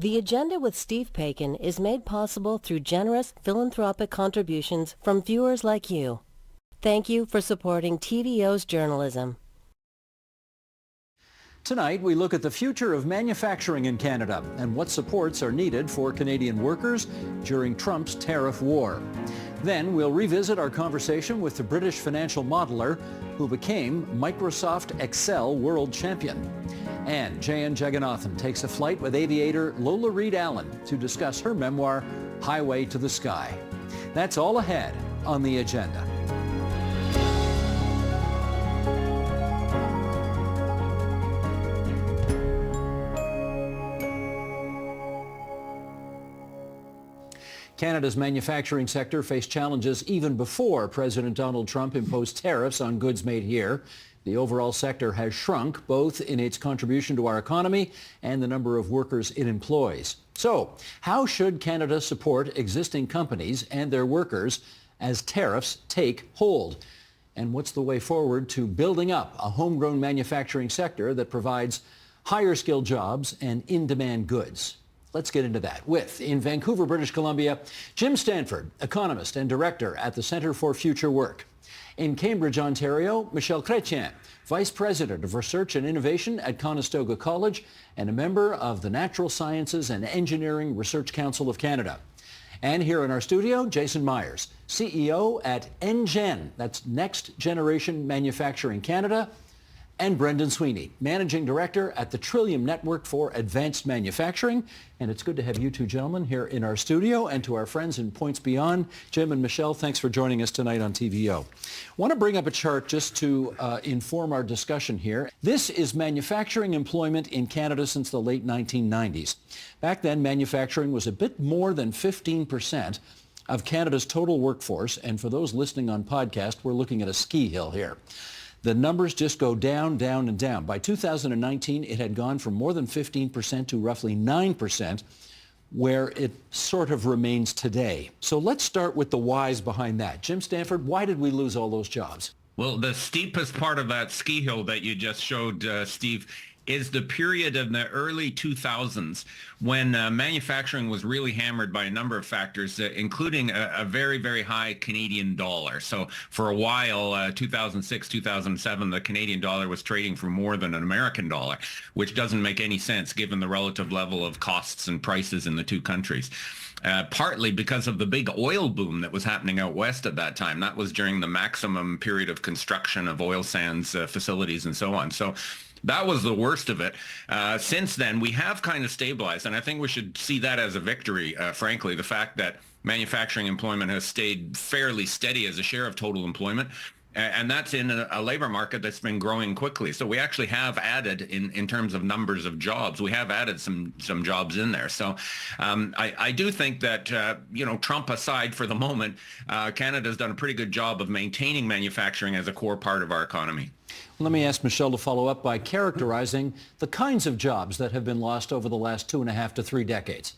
The Agenda with Steve Paikin is made possible through generous philanthropic contributions from viewers like you. Thank you for supporting TVO's journalism. Tonight, we look at the future of manufacturing in Canada and what supports are needed for Canadian workers during Trump's tariff war. Then we'll revisit our conversation with the British financial modeler who became Microsoft Excel world champion. And Jayan Jagannathan takes a flight with Aviator Lola Allin to discuss her memoir, Highway to the Sky. That's all ahead on the agenda. Canada's manufacturing sector faced challenges even before President Donald Trump imposed tariffs on goods made here. The overall sector has shrunk, both in its contribution to our economy and the number of workers it employs. So, how should Canada support existing companies and their workers as tariffs take hold? And what's the way forward to building up a homegrown manufacturing sector that provides higher skilled jobs and in-demand goods? Let's get into that with, in Vancouver, British Columbia, Jim Stanford, economist and director at the Centre for Future Work. In Cambridge, Ontario, Michel Chrétien, Vice President of Research and Innovation at Conestoga College and a member of the Natural Sciences and Engineering Research Council of Canada. And here in our studio, Jason Myers, CEO at NGen, that's Next Generation Manufacturing Canada, and Brendan Sweeney, Managing Director at the Trillium Network for Advanced Manufacturing. And it's good to have you two gentlemen here in our studio, and to our friends in Points Beyond, Jim and Michelle, thanks for joining us tonight on TVO. I want to bring up a chart just to inform our discussion here. This is manufacturing employment in Canada since the late 1990s. Back then, manufacturing was a bit more than 15% of Canada's total workforce, and for those listening on podcast, we're looking at a ski hill here. The numbers just go down, down, and down. By 2019, it had gone from more than 15% to roughly 9%, where it sort of remains today. So let's start with the whys behind that. Jim Stanford, why did we lose all those jobs? Well, the steepest part of that ski hill that you just showed, Steve, is the period in the early 2000s when manufacturing was really hammered by a number of factors, including a very, very high Canadian dollar. So for a while, 2006, 2007, the Canadian dollar was trading for more than an American dollar, which doesn't make any sense given the relative level of costs and prices in the two countries. Partly because of the big oil boom that was happening out west at that time. That was during the maximum period of construction of oil sands facilities and so on. So that was the worst of it. Since then, we have kind of stabilized, and I think we should see that as a victory, frankly, the fact that manufacturing employment has stayed fairly steady as a share of total employment. And that's in a labor market that's been growing quickly. So we actually have added, in terms of numbers of jobs, we have added some jobs in there. So I do think that, Trump aside for the moment, Canada's done a pretty good job of maintaining manufacturing as a core part of our economy. Let me ask Michelle to follow up by characterizing the kinds of jobs that have been lost over the last 2.5 to 3 decades.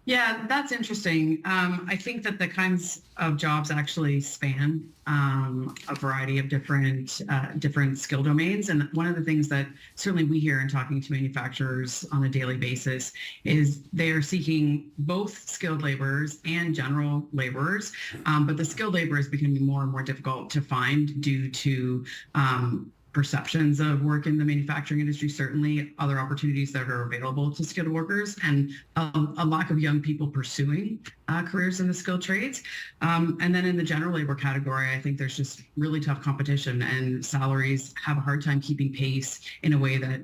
Yeah, that's interesting. I think that the kinds of jobs actually span a variety of different skill domains. And one of the things that certainly we hear in talking to manufacturers on a daily basis is they are seeking both skilled laborers and general laborers. But the skilled labor is becoming more and more difficult to find due to perceptions of work in the manufacturing industry, certainly other opportunities that are available to skilled workers, and a lack of young people pursuing careers in the skilled trades. And then in the general labor category, I think there's just really tough competition, and salaries have a hard time keeping pace in a way that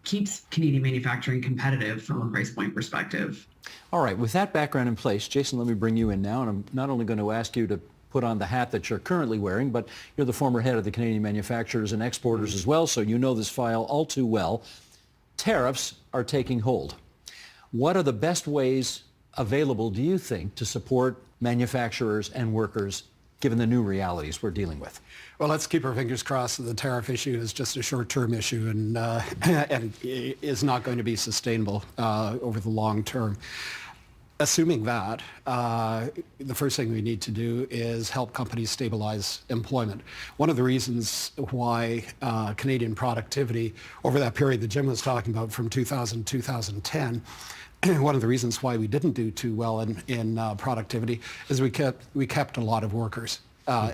keeps Canadian manufacturing competitive from a price point perspective. All right, with that background in place, Jason, let me bring you in now, and I'm not only going to ask you to put on the hat that you're currently wearing, but you're the former head of the Canadian Manufacturers and Exporters as well, so you know this file all too well. Tariffs are taking hold. What are the best ways available, do you think, to support manufacturers and workers given the new realities we're dealing with? Well, let's keep our fingers crossed that the tariff issue is just a short-term issue and is not going to be sustainable over the long term. Assuming that, the first thing we need to do is help companies stabilize employment. One of the reasons why Canadian productivity over that period that Jim was talking about from 2000 to 2010, one of the reasons why we didn't do too well in productivity is we kept a lot of workers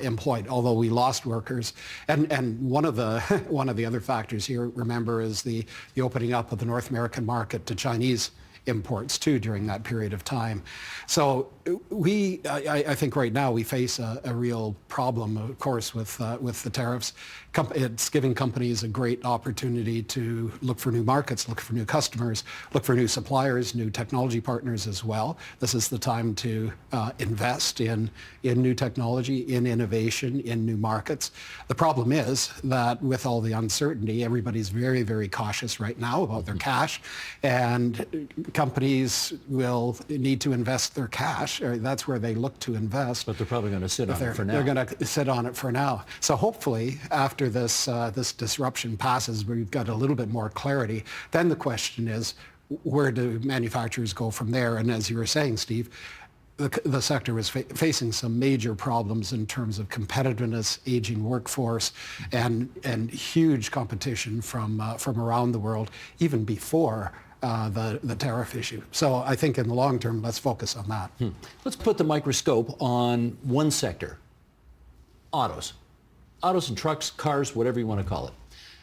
employed, although we lost workers. And one of the other factors here, remember, is the opening up of the North American market to Chinese imports too during that period of time. So I think right now we face a real problem, of course, with the tariffs. It's giving companies a great opportunity to look for new markets, look for new customers, look for new suppliers, new technology partners as well. This is the time to invest in new technology, in innovation, in new markets. The problem is that with all the uncertainty, everybody's very, very cautious right now about their cash, and companies will need to invest their cash. That's where they look to invest. But they're probably going to sit on it for now. They're going to sit on it for now. So hopefully, after this disruption passes, where we've got a little bit more clarity, then the question is, where do manufacturers go from there? And as you were saying, Steve, the sector was facing some major problems in terms of competitiveness, aging workforce, and huge competition from around the world, even before the tariff issue. So I think in the long term, let's focus on that. Let's put the microscope on one sector, autos. Autos and trucks, cars, whatever you want to call it.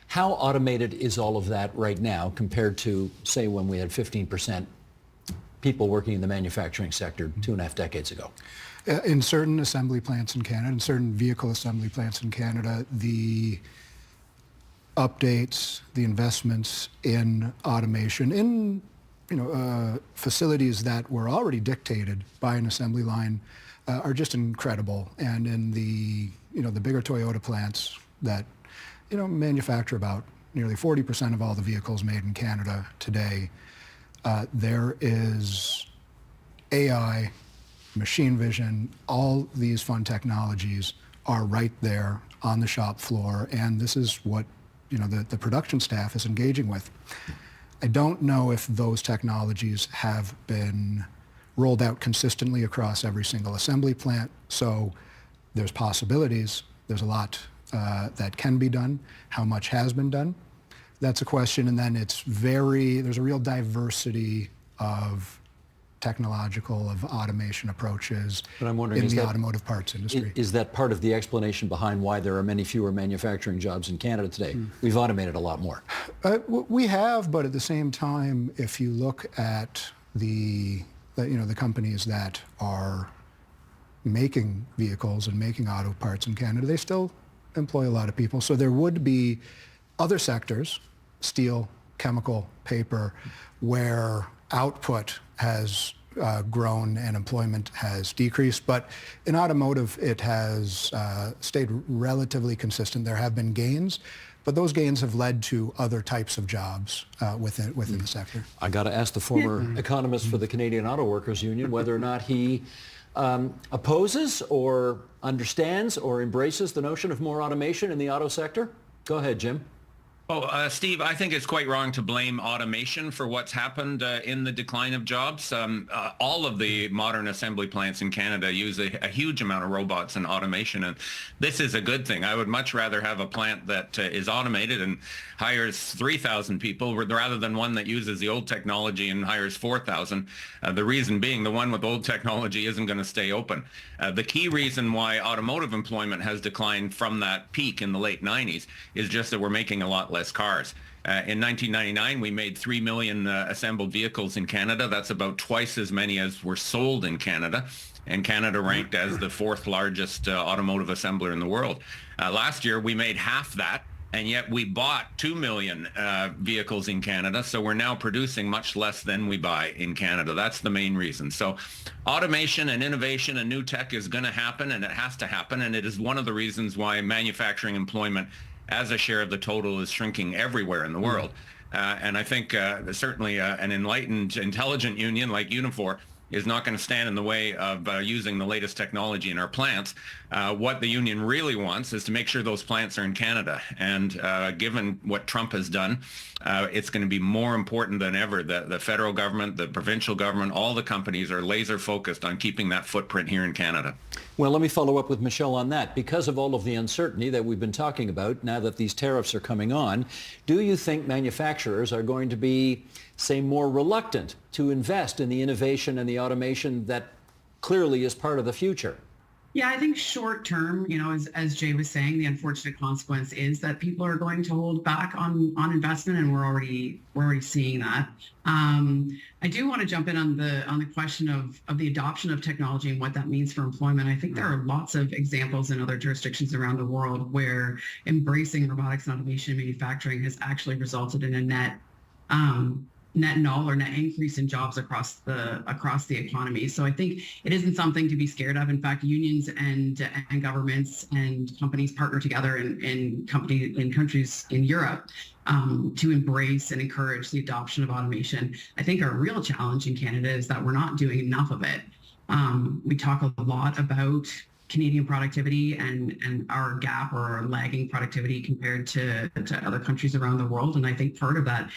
How automated is all of that right now compared to, say, when we had 15% people working in the manufacturing sector 2.5 decades ago? In certain assembly plants in Canada, in certain vehicle assembly plants in Canada, the updates, the investments in automation, in facilities that were already dictated by an assembly line are just incredible. And in the bigger Toyota plants that manufacture about nearly 40% of all the vehicles made in Canada today, there is AI, machine vision, all these fun technologies are right there on the shop floor, and this is what the production staff is engaging with. I don't know if those technologies have been rolled out consistently across every single assembly plant, so there's possibilities. There's a lot that can be done. How much has been done? That's a question, and then there's a real diversity of technological, of automation approaches in the automotive parts industry. Is that part of the explanation behind why there are many fewer manufacturing jobs in Canada today? We've automated a lot more. We have, but at the same time, if you look at the companies that are making vehicles and making auto parts in Canada, they still employ a lot of people. So there would be other sectors, steel, chemical, paper, where output has grown and employment has decreased. But in automotive, it has stayed relatively consistent. There have been gains, but those gains have led to other types of jobs within the sector. I got to ask the former economist for the Canadian Auto Workers Union whether or not he opposes or understands or embraces the notion of more automation in the auto sector. Go ahead, Jim. Steve, I think it's quite wrong to blame automation for what's happened in the decline of jobs. All of the modern assembly plants in Canada use a huge amount of robots and automation, and this is a good thing. I would much rather have a plant that is automated and hires 3,000 people rather than one that uses the old technology and hires 4,000. The reason being the one with old technology isn't going to stay open. The key reason why automotive employment has declined from that peak in the late 90s is just that we're making a lot less cars. In 1999, we made 3 million assembled vehicles in Canada. That's about twice as many as were sold in Canada. And Canada ranked as the 4th largest automotive assembler in the world. Last year, we made half that, and yet we bought 2 million vehicles in Canada. So we're now producing much less than we buy in Canada. That's the main reason. So automation and innovation and new tech is going to happen, and it has to happen. And it is one of the reasons why manufacturing employment as a share of the total is shrinking everywhere in the world. And I think certainly an enlightened, intelligent union like Unifor is not going to stand in the way of using the latest technology in our plants. What the union really wants is to make sure those plants are in Canada. And given what Trump has done, it's going to be more important than ever that the federal government, the provincial government, all the companies are laser focused on keeping that footprint here in Canada. Well, let me follow up with Michelle on that. Because of all of the uncertainty that we've been talking about now that these tariffs are coming on, do you think manufacturers are going to be, say, more reluctant to invest in the innovation and the automation that clearly is part of the future? Yeah, I think short term, as Jay was saying, the unfortunate consequence is that people are going to hold back on investment, and we're already seeing that. I do want to jump in on the question of the adoption of technology and what that means for employment. I think there are lots of examples in other jurisdictions around the world where embracing robotics and automation in manufacturing has actually resulted in a net null or net increase in jobs across the economy. So I think it isn't something to be scared of. In fact, unions and governments and companies partner together in countries in Europe to embrace and encourage the adoption of automation. I think our real challenge in Canada is that we're not doing enough of it. We talk a lot about Canadian productivity and our gap or our lagging productivity compared to other countries around the world. And I think part of that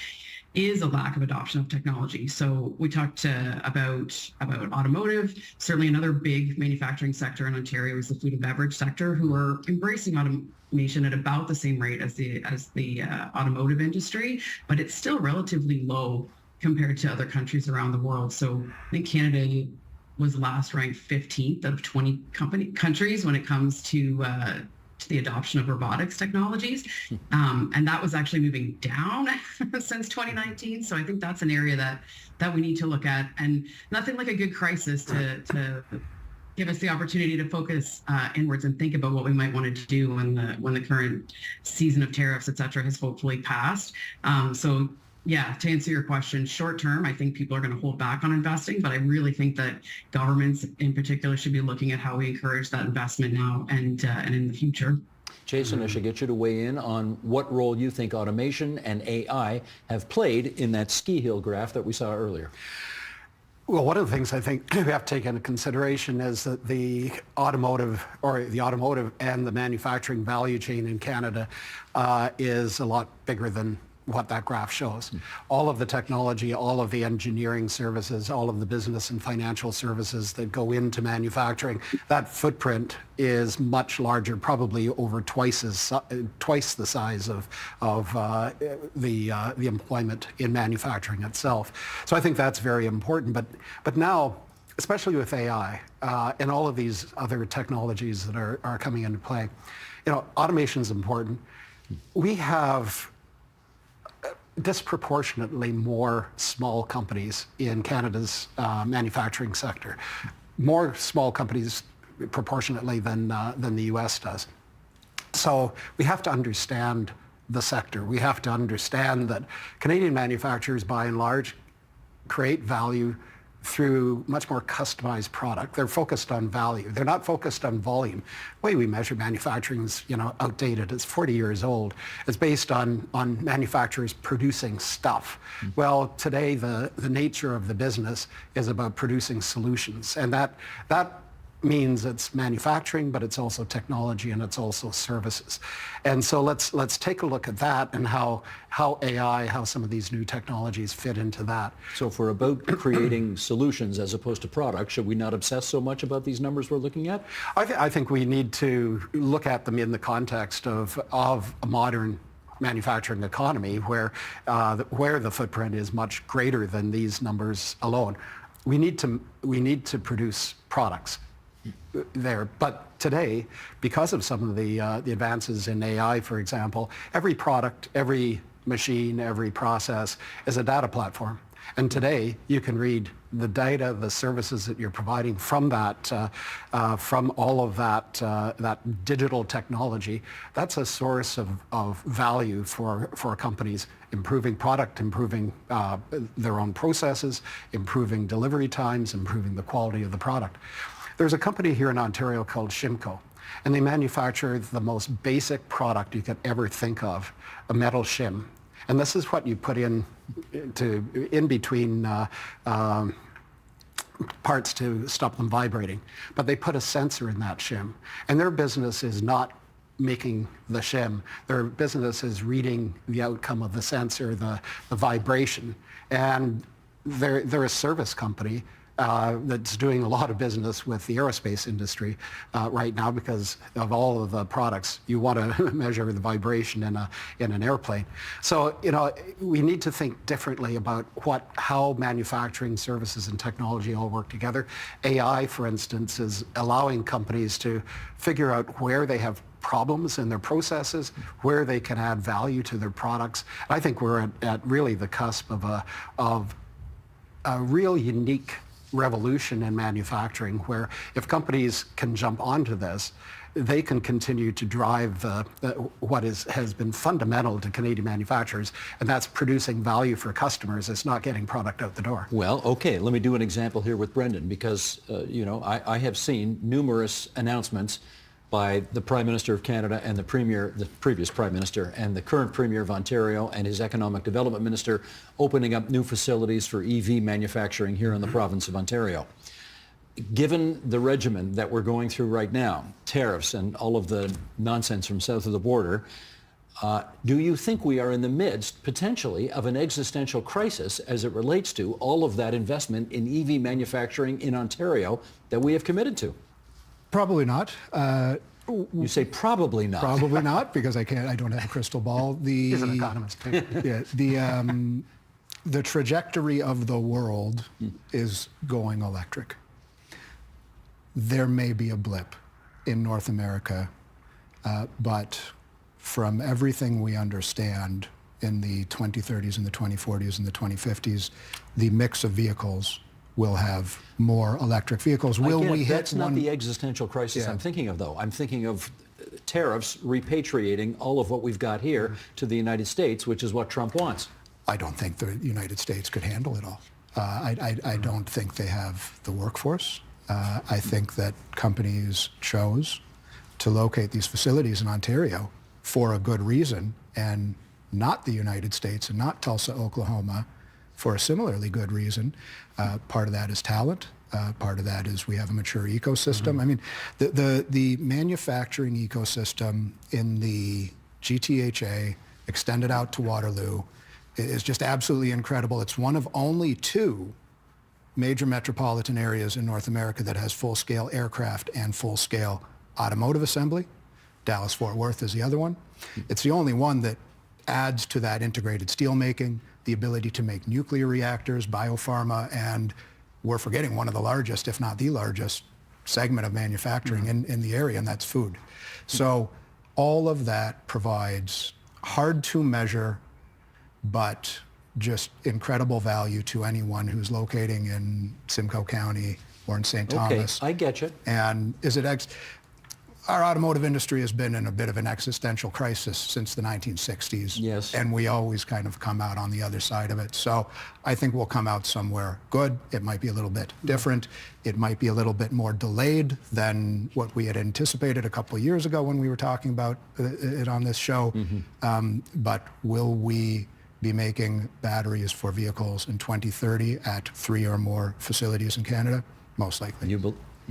is a lack of adoption of technology. So we talked about automotive. Certainly another big manufacturing sector in Ontario is the food and beverage sector, who are embracing automation at about the same rate as the automotive industry, but it's still relatively low compared to other countries around the world. So I think Canada was last ranked 15th of 20 countries when it comes to the adoption of robotics technologies. And that was actually moving down since 2019. So I think that's an area that we need to look at, and nothing like a good crisis to give us the opportunity to focus inwards and think about what we might want to do when the current season of tariffs, et cetera, has hopefully passed. So yeah, to answer your question, short term, I think people are going to hold back on investing, but I really think that governments in particular should be looking at how we encourage that investment now and in the future. Jason, I should get you to weigh in on what role you think automation and AI have played in that ski hill graph that we saw earlier. Well, one of the things I think we have to take into consideration is that the automotive and the manufacturing value chain in Canada is a lot bigger than what that graph shows. All of the technology, all of the engineering services, all of the business and financial services that go into manufacturing, that footprint is much larger, probably over twice the size of the employment in manufacturing itself. So I think that's very important. But now, especially with AI and all of these other technologies that are coming into play, automation is important. We have disproportionately more small companies in Canada's manufacturing sector, more small companies proportionately than the US does. So we have to understand the sector. We have to understand that Canadian manufacturers, by and large, create value through much more customized product. They're focused on value. They're not focused on volume. The way we measure manufacturing is, outdated. It's 40 years old. It's based on manufacturers producing stuff. Well, today the nature of the business is about producing solutions, and that means it's manufacturing, but it's also technology and it's also services. And so let's take a look at that and how AI, how some of these new technologies fit into that. So if we're about creating solutions as opposed to products, should we not obsess so much about these numbers we're looking at? I think we need to look at them in the context of a modern manufacturing economy where the footprint is much greater than these numbers alone. We need to produce products there. But today, because of some of the advances in AI, for example, every product, every machine, every process is a data platform. And today, you can read the data, the services that you're providing from that, from all of that digital technology. That's a source of value for companies, improving product, improving their own processes, improving delivery times, improving the quality of the product. There's a company here in Ontario called Shimco, and they manufacture the most basic product you could ever think of, a metal shim. And this is what you put in between parts to stop them vibrating, but they put a sensor in that shim, and their business is not making the shim. Their business is reading the outcome of the sensor, the vibration, and they're a service company that's doing a lot of business with the aerospace industry right now because of all of the products. You want to measure the vibration in an airplane. So, we need to think differently about how manufacturing, services, and technology all work together. AI, for instance, is allowing companies to figure out where they have problems in their processes, where they can add value to their products. I think we're at really the cusp of a real unique revolution in manufacturing, where if companies can jump onto this, they can continue to drive what has been fundamental to Canadian manufacturers, and that's producing value for customers. It's not getting product out the door. Well, okay, let me do an example here with Brendan, because I have seen numerous announcements by the Prime Minister of Canada and the previous Prime Minister, and the current Premier of Ontario and his Economic Development Minister opening up new facilities for EV manufacturing here in the province of Ontario. Given the regimen that we're going through right now, tariffs and all of the nonsense from south of the border, do you think we are in the midst, potentially, of an existential crisis as it relates to all of that investment in EV manufacturing in Ontario that we have committed to? Probably not. You say probably not. Probably not, because I don't have a crystal ball. He's an economist too. Yeah, the trajectory of the world is going electric. There may be a blip in North America, but from everything we understand in the 2030s and the 2040s and the 2050s, the mix of vehicles will have more electric vehicles. That's not the existential crisis I'm thinking of, though. I'm thinking of tariffs repatriating all of what we've got here to the United States, which is what Trump wants. I don't think the United States could handle it all. I don't think they have the workforce. I think that companies chose to locate these facilities in Ontario for a good reason, and not the United States and not Tulsa, Oklahoma, for a similarly good reason. Part of that is talent. Part of that is we have a mature ecosystem. I mean, the manufacturing ecosystem in the GTHA, extended out to Waterloo, is just absolutely incredible. It's one of only two major metropolitan areas in North America that has full-scale aircraft and full-scale automotive assembly. Dallas-Fort Worth is the other one. It's the only one that adds to that integrated steelmaking, the ability to make nuclear reactors, biopharma, and we're forgetting one of the largest, if not the largest, segment of manufacturing in the area, and that's food. So all of that provides hard to measure, but just incredible value to anyone who's locating in Simcoe County or in St. Thomas. Okay, I get you. And our automotive industry has been in a bit of an existential crisis since the 1960s. Yes. And we always kind of come out on the other side of it. So I think we'll come out somewhere good. It might be a little bit different. It might be a little bit more delayed than what we had anticipated a couple of years ago when we were talking about it on this show. But will we be making batteries for vehicles in 2030 at 3 or more facilities in Canada? Most likely.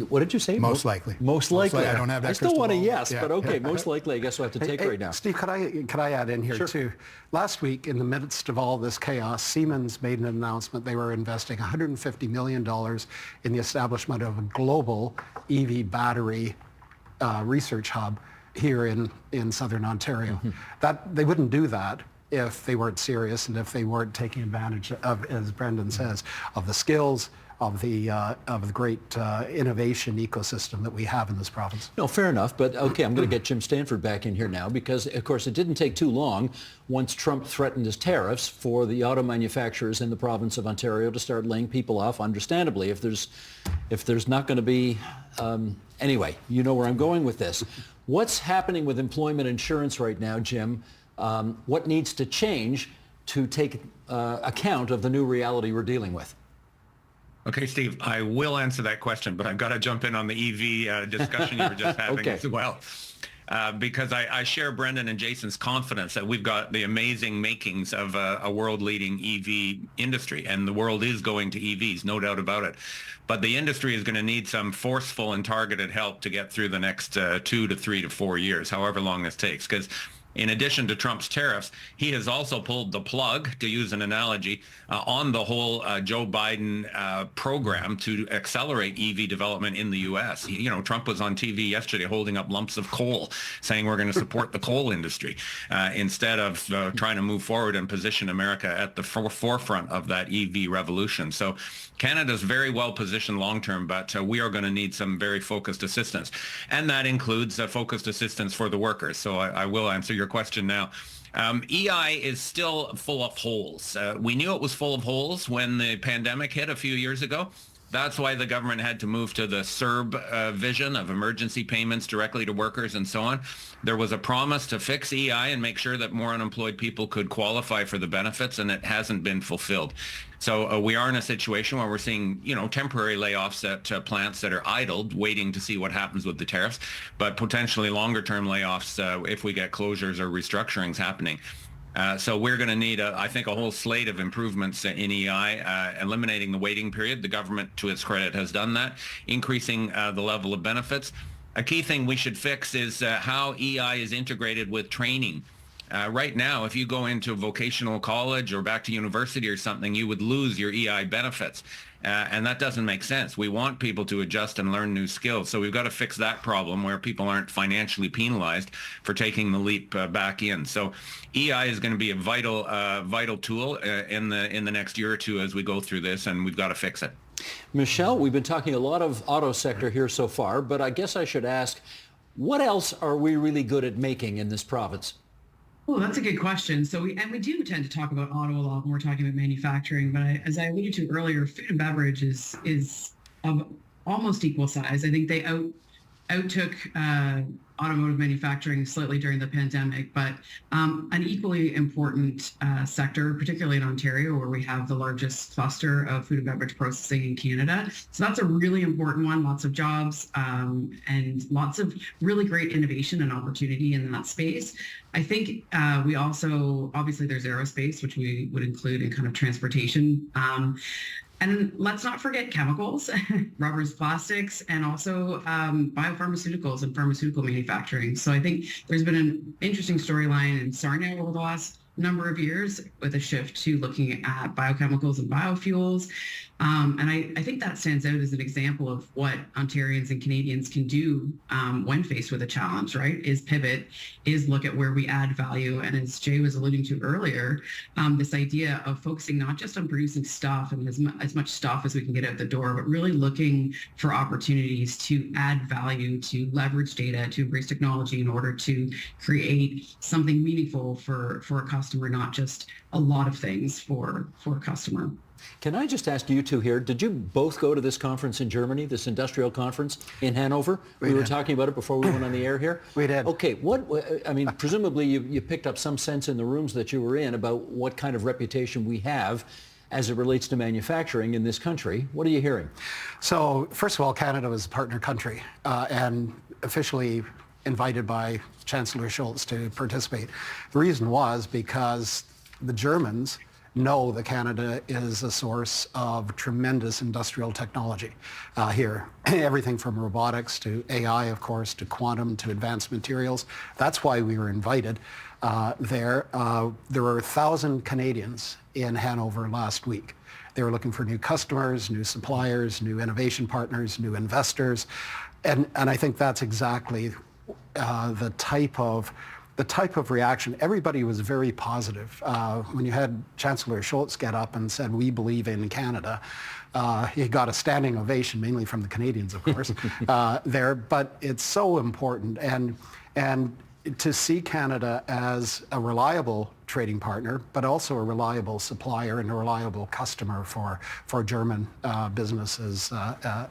What did you say? Most likely. Most likely. I don't have that. I still want a yes, Yeah. but okay, most likely I guess we'll have to take right now. Steve, could I add in here Sure. too? Last week, in the midst of all this chaos, Siemens made an announcement they were investing $150 million in the establishment of a global EV battery research hub here in southern Ontario. That they wouldn't do that if they weren't serious and if they weren't taking advantage of, as Brendan says, of the skills, of the great innovation ecosystem that we have in this province. No, fair enough, but okay, I'm going to get Jim Stanford back in here now because, of course, it didn't take too long once Trump threatened his tariffs for the auto manufacturers in the province of Ontario to start laying people off, understandably, if there's not going to be... Anyway, you know where I'm going with this. What's happening with employment insurance right now, Jim? What needs to change to take account of the new reality we're dealing with? Okay, Steve, I will answer that question, but I've got to jump in on the EV discussion you were just having Okay. as well. because I share Brendan and Jason's confidence that we've got the amazing makings of a world-leading EV industry, and the world is going to EVs, no doubt about it. But the industry is going to need some forceful and targeted help to get through the next 2 to 3 to 4 years, however long this takes. Because in addition to Trump's tariffs, he has also pulled the plug, to use an analogy, on the whole Joe Biden program to accelerate EV development in the U.S. Trump was on TV yesterday holding up lumps of coal, saying we're going to support the coal industry instead of trying to move forward and position America at the forefront of that EV revolution. So Canada's very well positioned long-term, but we are going to need some very focused assistance. And that includes focused assistance for the workers. So I will answer your question now. EI is still full of holes. We knew it was full of holes when the pandemic hit a few years ago. That's why the government had to move to the CERB vision of emergency payments directly to workers and so on. There was a promise to fix EI and make sure that more unemployed people could qualify for the benefits, and it hasn't been fulfilled. So we are in a situation where we're seeing, temporary layoffs at plants that are idled, waiting to see what happens with the tariffs, but potentially longer-term layoffs if we get closures or restructurings happening. So we're going to need, I think, a whole slate of improvements in EI, eliminating the waiting period. The government, to its credit, has done that, increasing the level of benefits. A key thing we should fix is how EI is integrated with training. Right now, if you go into vocational college or back to university or something, you would lose your EI benefits. And that doesn't make sense. We want people to adjust and learn new skills. So we've got to fix that problem where people aren't financially penalized for taking the leap back in. So EI is going to be a vital tool in the next year or two as we go through this, and we've got to fix it. Michelle, we've been talking a lot of auto sector here so far, but I guess I should ask, what else are we really good at making in this province? Oh, that's a good question. So we do tend to talk about auto a lot when we're talking about manufacturing, but as I alluded to earlier, food and beverage is of almost equal size. I think they outtook automotive manufacturing slightly during the pandemic, but an equally important sector, particularly in Ontario, where we have the largest cluster of food and beverage processing in Canada. So that's a really important one, lots of jobs and lots of really great innovation and opportunity in that space. I think we also, obviously there's aerospace, which we would include in kind of transportation. And let's not forget chemicals, rubbers, plastics, and also biopharmaceuticals and pharmaceutical manufacturing. So I think there's been an interesting storyline in Sarnia over the last number of years with a shift to looking at biochemicals and biofuels. And I think that stands out as an example of what Ontarians and Canadians can do when faced with a challenge, right? Is pivot, is look at where we add value. And as Jay was alluding to earlier, this idea of focusing not just on producing stuff and as much stuff as we can get out the door, but really looking for opportunities to add value, to leverage data, to embrace technology in order to create something meaningful for a customer, not just a lot of things for a customer. Can I just ask you two here, did you both go to this conference in Germany, this industrial conference in Hanover? We were talking about it before we went on the air here. We did. Okay, presumably you picked up some sense in the rooms that you were in about what kind of reputation we have as it relates to manufacturing in this country. What are you hearing? So, first of all, Canada was a partner country and officially invited by Chancellor Scholz to participate. The reason was because the Germans know that Canada is a source of tremendous industrial technology here. Everything from robotics to AI, of course, to quantum, to advanced materials. That's why we were invited there. There were 1,000 Canadians in Hanover last week. They were looking for new customers, new suppliers, new innovation partners, new investors. And I think that's exactly the type of reaction. Everybody was very positive. When you had Chancellor Scholz get up and said, "We believe in Canada," he got a standing ovation, mainly from the Canadians, of course, there. But it's so important, and to see Canada as a reliable trading partner, but also a reliable supplier and a reliable customer for German businesses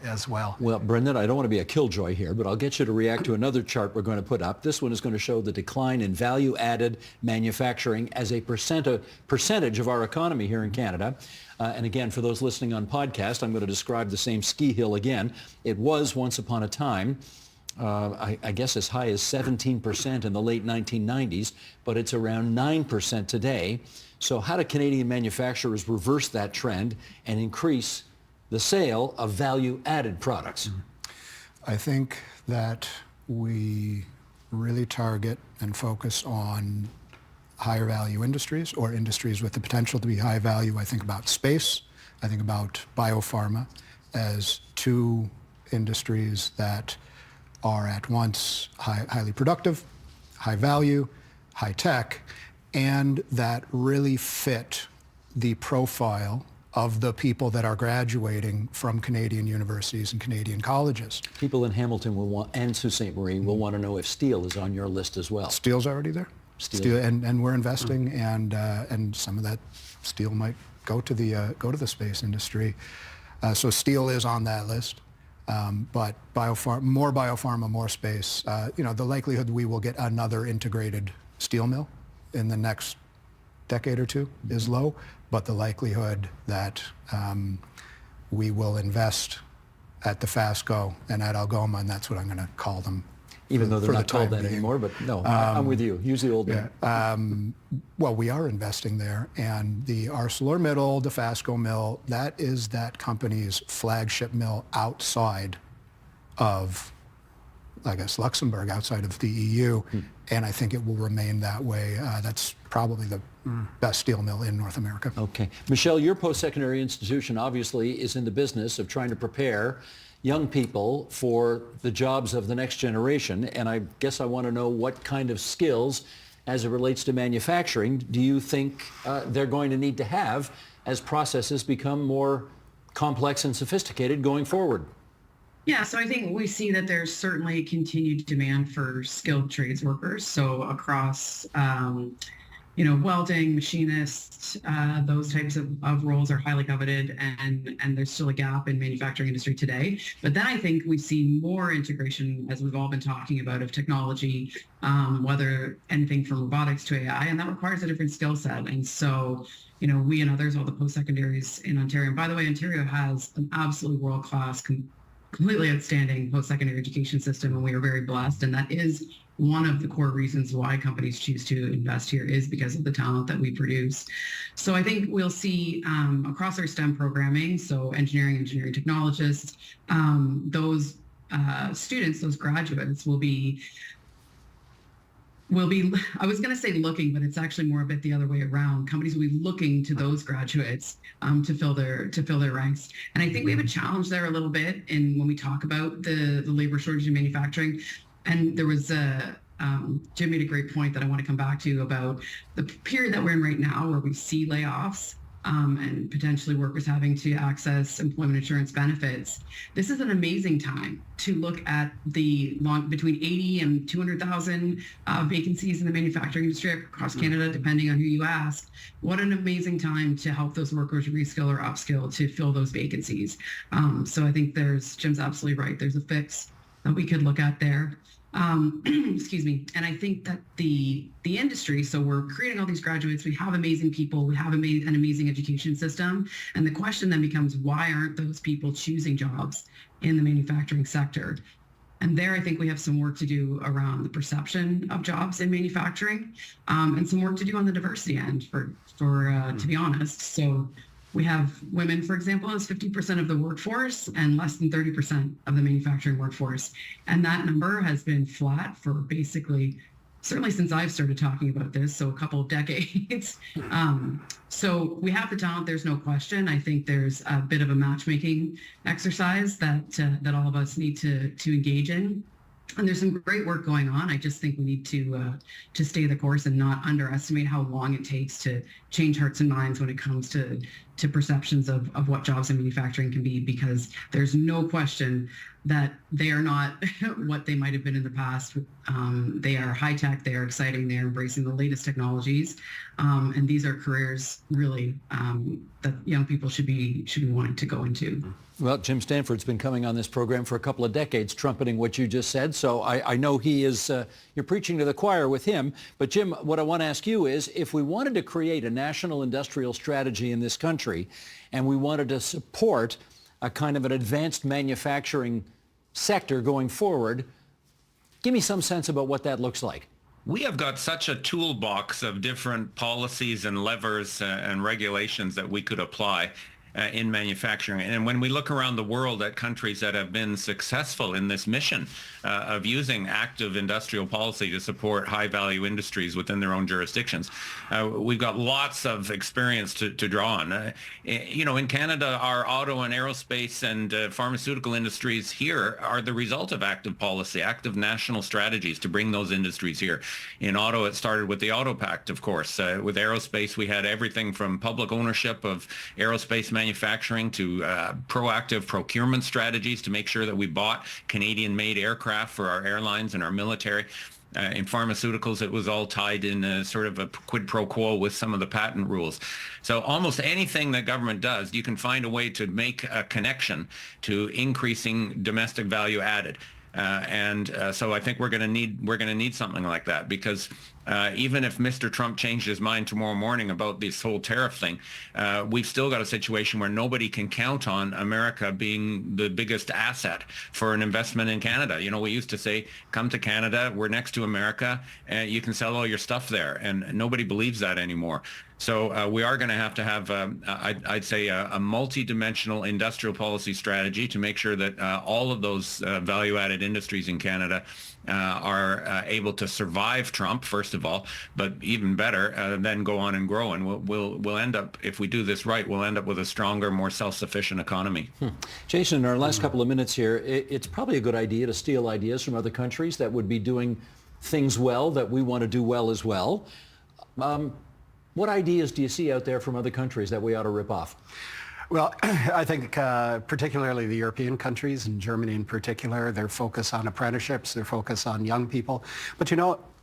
as well. Well, Brendan, I don't want to be a killjoy here, but I'll get you to react to another chart we're going to put up. This one is going to show the decline in value-added manufacturing as a percentage of our economy here in Canada. And again, for those listening on podcast, I'm going to describe the same ski hill again. It was once upon a time I guess as high as 17% in the late 1990s, but it's around 9% today. So how do Canadian manufacturers reverse that trend and increase the sale of value-added products? I think that we really target and focus on higher value industries or industries with the potential to be high value. I think about space. I think about biopharma as two industries that are at once highly productive, high value, high tech, and that really fit the profile of the people that are graduating from Canadian universities and Canadian colleges. People in Hamilton will want, and Sault Ste. Marie will want to know if steel is on your list as well. Steel's already there. Steel. And we're investing, and some of that steel might go to the space industry. So steel is on that list. But more biopharma, more space. The likelihood we will get another integrated steel mill in the next decade or two is low, but the likelihood that we will invest at the FASCO and at Algoma, and that's what I'm going to call them. Even though they're not called that anymore, but no, I'm with you. Use the old name. Well, we are investing there, and the ArcelorMittal, the Fasco mill, that is that company's flagship mill outside of, I guess, Luxembourg, outside of the EU, and I think it will remain that way. That's probably the best steel mill in North America. Okay. Michelle, your post-secondary institution obviously is in the business of trying to prepare young people for the jobs of the next generation, and I guess I want to know what kind of skills, as it relates to manufacturing, do you think they're going to need to have as processes become more complex and sophisticated going forward? Yeah, so I think we see that there's certainly continued demand for skilled trades workers. So across, welding, machinists, those types of roles are highly coveted, and there's still a gap in manufacturing industry today. But then I think we see more integration, as we've all been talking about, of technology, whether anything from robotics to AI, and that requires a different skill set. And so, we and others, all the post-secondaries in Ontario, and by the way, Ontario has an absolutely world-class, completely outstanding post-secondary education system, and we are very blessed. And that is one of the core reasons why companies choose to invest here, is because of the talent that we produce. So I think we'll see across our STEM programming, so engineering technologists, those students, those graduates will be, I was going to say looking, but it's actually more a bit the other way around. Companies will be looking to those graduates to fill their ranks. And I think we have a challenge there a little bit when we talk about the labor shortage in manufacturing. And there was Jim made a great point that I want to come back to about the period that we're in right now, where we see layoffs and potentially workers having to access employment insurance benefits. This is an amazing time to look at the between 80 and 200,000 vacancies in the manufacturing industry across Canada, depending on who you ask. What an amazing time to help those workers reskill or upskill to fill those vacancies. So I think Jim's absolutely right. There's a fix that we could look at there. Excuse me. And I think that the industry, so we're creating all these graduates, we have amazing people, we have an amazing education system. And the question then becomes, why aren't those people choosing jobs in the manufacturing sector? And there, I think we have some work to do around the perception of jobs in manufacturing, and some work to do on the diversity end, to be honest. So we have women, for example, as 50% of the workforce and less than 30% of the manufacturing workforce. And that number has been flat for basically, certainly since I've started talking about this, so a couple of decades. So we have the talent, there's no question. I think there's a bit of a matchmaking exercise that all of us need to engage in. And there's some great work going on. I just think we need to stay the course and not underestimate how long it takes to change hearts and minds when it comes to perceptions of what jobs in manufacturing can be, because there's no question that they are not what they might have been in the past. They are high tech, they are exciting, they're embracing the latest technologies. And these are careers really that young people should be wanting to go into. Well, Jim Stanford's been coming on this program for a couple of decades, trumpeting what you just said. So I know he is, you're preaching to the choir with him. But Jim, what I want to ask you is, if we wanted to create a national industrial strategy in this country, and we wanted to support a kind of an advanced manufacturing sector going forward, Give me some sense about what that looks like. We have got such a toolbox of different policies and levers and regulations that we could apply in manufacturing. And when we look around the world at countries that have been successful in this mission of using active industrial policy to support high-value industries within their own jurisdictions, we've got lots of experience to draw on. In Canada, our auto and aerospace and pharmaceutical industries here are the result of active policy, active national strategies to bring those industries here. In auto, it started with the Auto Pact, of course. With aerospace, we had everything from public ownership of aerospace manufacturing to proactive procurement strategies to make sure that we bought Canadian-made aircraft for our airlines and our military. In pharmaceuticals, it was all tied in sort of a quid pro quo with some of the patent rules. So almost anything that government does, you can find a way to make a connection to increasing domestic value added. So I think we're going to need something like that, because even if Mr. Trump changed his mind tomorrow morning about this whole tariff thing, we've still got a situation where nobody can count on America being the biggest asset for an investment in Canada. We used to say, come to Canada, we're next to America, and you can sell all your stuff there. And nobody believes that anymore. So we are going to have, I'd say, a multi-dimensional industrial policy strategy to make sure that all of those value-added industries in Canada are able to survive Trump, first of all, but even better, then go on and grow. And we'll end up, if we do this right, we'll end up with a stronger, more self-sufficient economy. Jason, in our last couple of minutes here, it's probably a good idea to steal ideas from other countries that would be doing things well that we want to do well as well. What ideas do you see out there from other countries that we ought to rip off? Well, I think particularly the European countries, and Germany in particular, their focus on apprenticeships, their focus on young people. But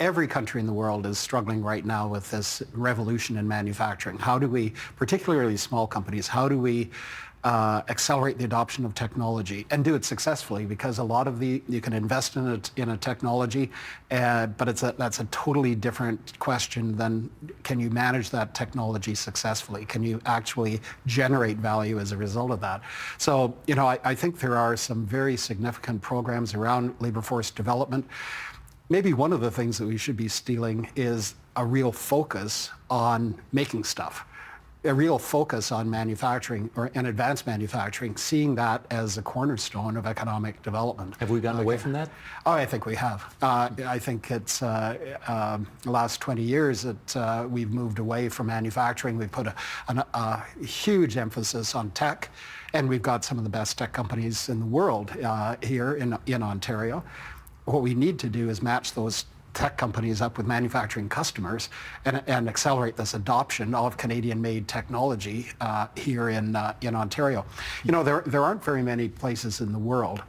every country in the world is struggling right now with this revolution in manufacturing. How do we, particularly small companies, how do we accelerate the adoption of technology and do it successfully? Because a lot of you can invest in a technology, but that's a totally different question than can you manage that technology successfully? Can you actually generate value as a result of that? So, I think there are some very significant programs around labor force development. Maybe one of the things that we should be stealing is a real focus on making stuff. A real focus on manufacturing and advanced manufacturing, seeing that as a cornerstone of economic development. Have we gotten away from that? Oh, I think we have. I think it's the last 20 years that we've moved away from manufacturing. We've put a huge emphasis on tech, and we've got some of the best tech companies in the world here in Ontario. What we need to do is match those tech companies up with manufacturing customers and accelerate this adoption of Canadian-made technology here in Ontario. There aren't very many places in the world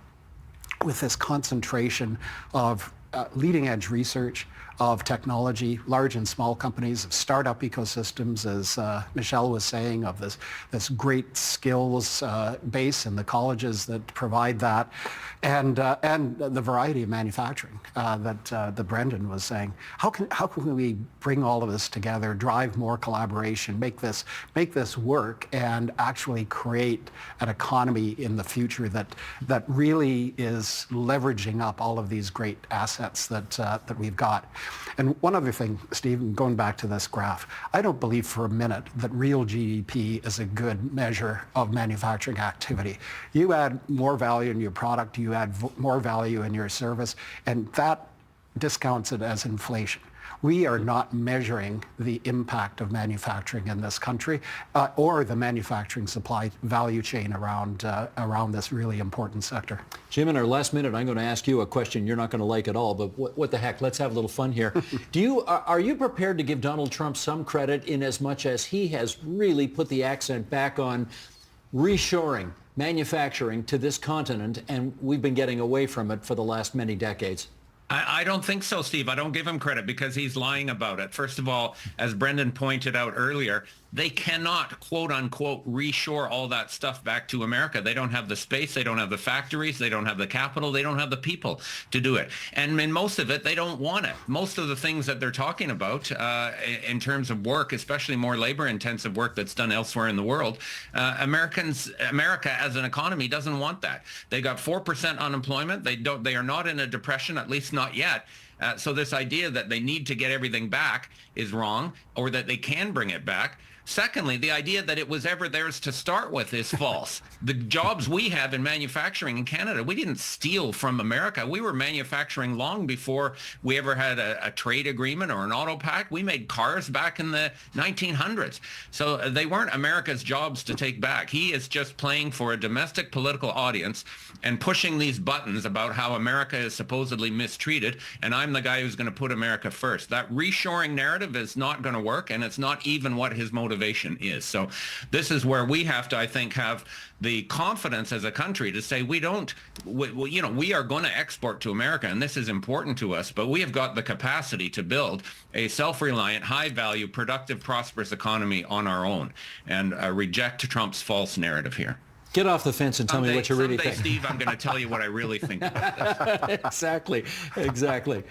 with this concentration of leading-edge research, of technology, large and small companies, of startup ecosystems, as Michelle was saying, of this great skills base in the colleges that provide that, and the variety of manufacturing that Brendan was saying. How can we bring all of this together, drive more collaboration, make this work, and actually create an economy in the future that really is leveraging up all of these great assets that we've got? And one other thing, Steve, going back to this graph, I don't believe for a minute that real GDP is a good measure of manufacturing activity. You add more value in your product, you add more value in your service, and that discounts it as inflation. We are not measuring the impact of manufacturing in this country or the manufacturing supply value chain around this really important sector. Jim, in our last minute, I'm going to ask you a question you're not going to like at all, but what the heck? Let's have a little fun here. Are you prepared to give Donald Trump some credit in as much as he has really put the accent back on reshoring manufacturing to this continent, and we've been getting away from it for the last many decades? I don't think so, Steve. I don't give him credit because he's lying about it. First of all, as Brendan pointed out earlier, They cannot, quote unquote, reshore all that stuff back to America. They don't have the space. They don't have the factories. They don't have the capital. They don't have the people to do it. And in most of it, they don't want it. Most of the things that they're talking about in terms of work, especially more labor-intensive work that's done elsewhere in the world, America as an economy doesn't want that. They got 4% unemployment. They are not in a depression, at least not yet. So this idea that they need to get everything back is wrong, or that they can bring it back. Secondly, the idea that it was ever theirs to start with is false. The jobs we have in manufacturing in Canada, we didn't steal from America. We were manufacturing long before we ever had a trade agreement or an auto pact. We made cars back in the 1900s. So they weren't America's jobs to take back. He is just playing for a domestic political audience and pushing these buttons about how America is supposedly mistreated, and I'm the guy who's going to put America first. That reshoring narrative is not going to work, and it's not even what his motivation is. So this is where we have to, I think, have the confidence as a country to say we are going to export to America, and this is important to us, but we have got the capacity to build a self-reliant, high-value, productive, prosperous economy on our own, and reject Trump's false narrative here. Get off the fence and tell me what you really think. Steve, I'm going to tell you what I really think about this. Exactly.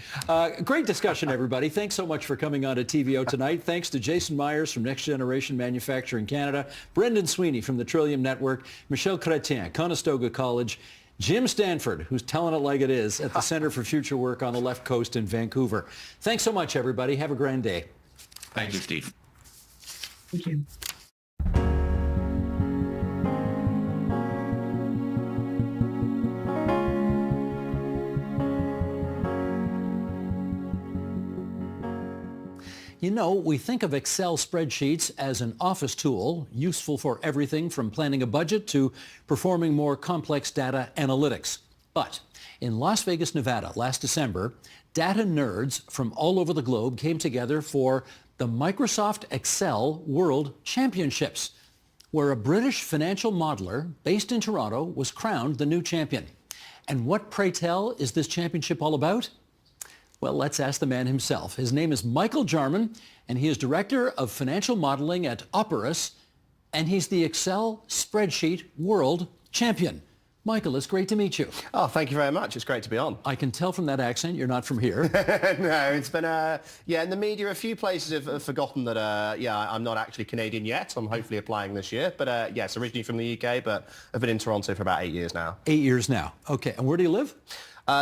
Great discussion, everybody. Thanks so much for coming on to TVO tonight. Thanks to Jason Myers from Next Generation Manufacturing Canada, Brendan Sweeney from the Trillium Network, Michel Chrétien, Conestoga College, Jim Stanford, who's telling it like it is at the Center for Future Work on the left coast in Vancouver. Thanks so much, everybody. Have a grand day. Thank you, Steve. Thank you. You know, we think of Excel spreadsheets as an office tool, useful for everything from planning a budget to performing more complex data analytics. But in Las Vegas, Nevada, last December, data nerds from all over the globe came together for the Microsoft Excel World Championships, where a British financial modeler based in Toronto was crowned the new champion. And what, pray tell, is this championship all about? Well, let's ask the man himself. His name is Michael Jarman, and he is Director of Financial Modeling at Operas, and he's the Excel Spreadsheet World Champion. Michael, it's great to meet you. Oh, thank you very much. It's great to be on. I can tell from that accent you're not from here. No, it's been, in the media, a few places have forgotten that, I'm not actually Canadian yet. I'm hopefully applying this year. But, yes, originally from the UK, but I've been in Toronto for about 8 years now. 8 years now. Okay. And where do you live?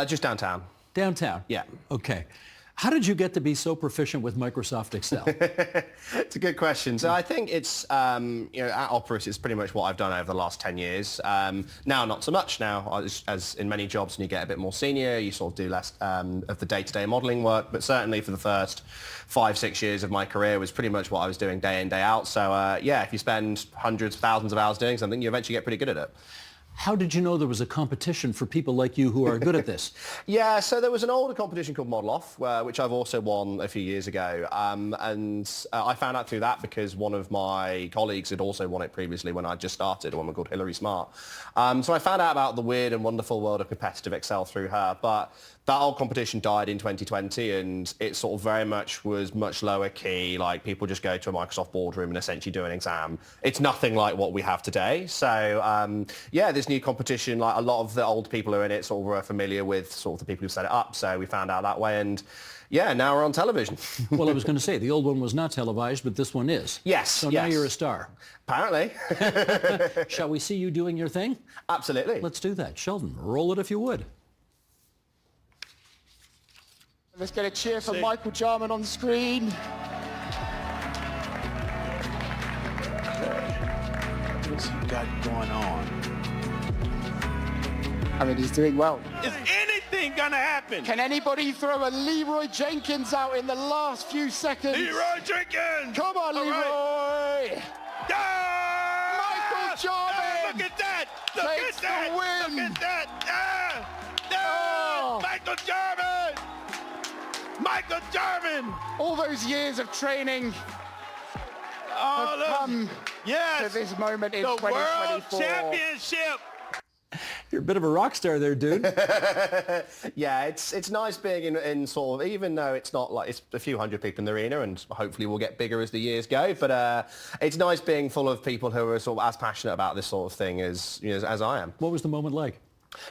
Just downtown. Downtown? Yeah. Okay. How did you get to be so proficient with Microsoft Excel? It's a good question. So I think it's, at Operas, it's pretty much what I've done over the last 10 years. Now, not so much now, as in many jobs, when you get a bit more senior, you sort of do less of the day-to-day modeling work. But certainly for the first 5-6 years of my career was pretty much what I was doing day in, day out. So, if you spend hundreds, thousands of hours doing something, you eventually get pretty good at it. How did you know there was a competition for people like you who are good at this? Yeah, so there was an older competition called Model Off, which I've also won a few years ago. I found out through that because one of my colleagues had also won it previously when I just started, a woman called Hilary Smart. So I found out about the weird and wonderful world of competitive Excel through her. But that old competition died in 2020, and it sort of very much was much lower key, like people just go to a Microsoft boardroom and essentially do an exam. It's nothing like what we have today. So this new competition, like a lot of the old people who are in it sort of were familiar with sort of the people who set it up. So we found out that way, and now we're on television. Well, I was going to say, the old one was not televised, but this one is. Yes. So now you're a star. Apparently. Shall we see you doing your thing? Absolutely. Let's do that. Sheldon, roll it if you would. Let's get a cheer for Michael Jarman on the screen. What's he got going on? I mean, he's doing well. Is anything gonna happen? Can anybody throw a Leroy Jenkins out in the last few seconds? Leroy Jenkins! Come on, Leroy! Right. Michael Jarman! Look at that! Look takes at that! the win! Look at that! Oh. Michael Jarman! Michael Jarman! All those years of training have come to this moment in the 2024. World Championship! You're a bit of a rock star there, dude. Yeah, it's nice being in sort of, even though it's not like, it's a few hundred people in the arena and hopefully we'll get bigger as the years go, but it's nice being full of people who are sort of as passionate about this sort of thing as, you know, as I am. What was the moment like?